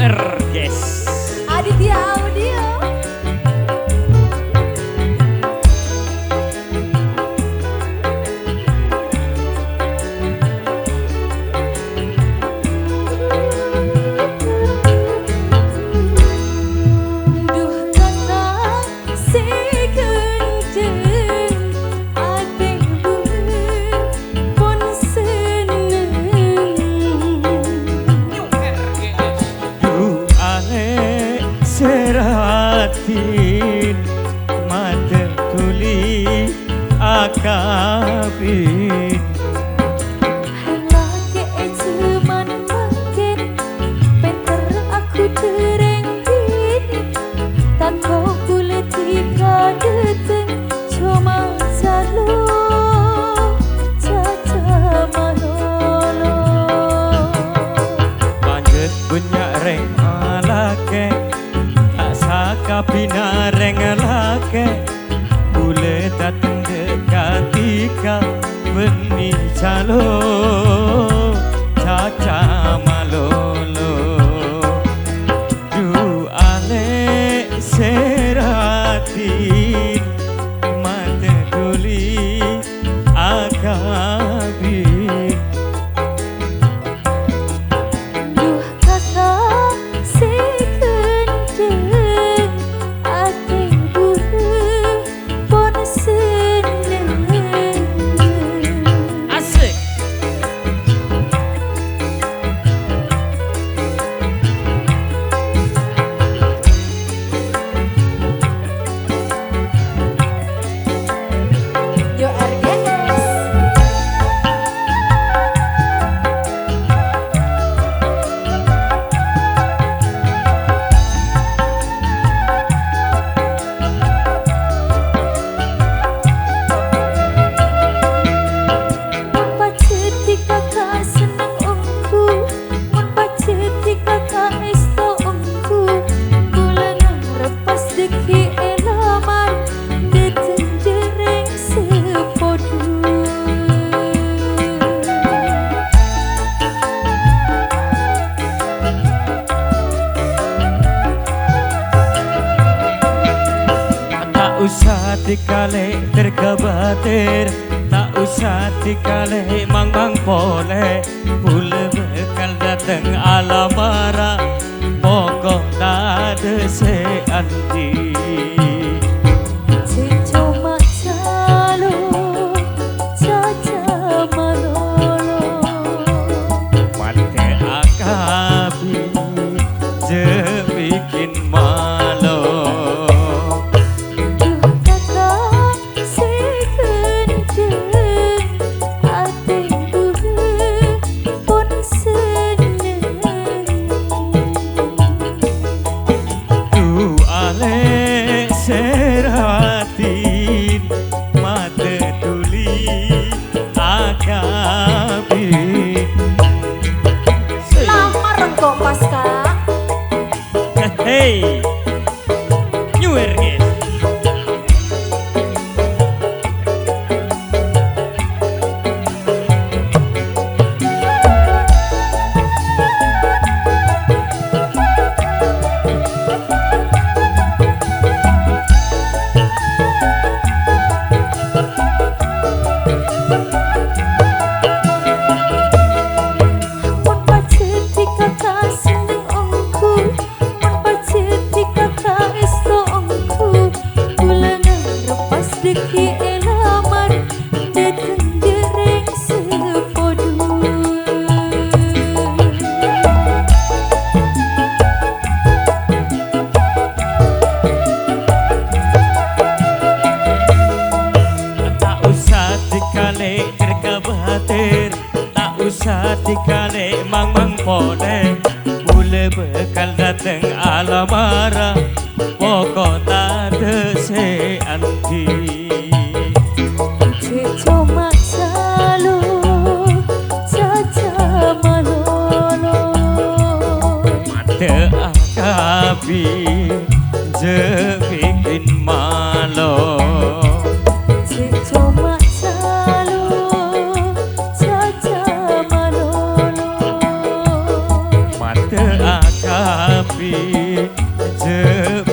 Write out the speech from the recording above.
Yes. Aditya Audio. Seratin mata tuli akabin Lagi cuman makin Penter aku terengin Tak kau boleh tiga detik Cuma selalu Caca malolo Banjet punya reng alake Kapina reng lake Bule datang dekat tika Beni calo Caca malolo Du ale seratin Mata tuli akabin Duh kakak usah dikale terkabatir tak usah dikale mang boleh bule bekal dateng alamara pokok tak ada seanti cuma calo caca malolo mate akabi je bikin malo seratin mata tuli akabin lamar kok pasca hey New Year guys tak usah dikale mang boleh bule bekal dateng alamara pokok tak ada seanti cuma selalu caca malolo mata akabi je bikin malo cuma selalu caca malolo mata akabi tapi je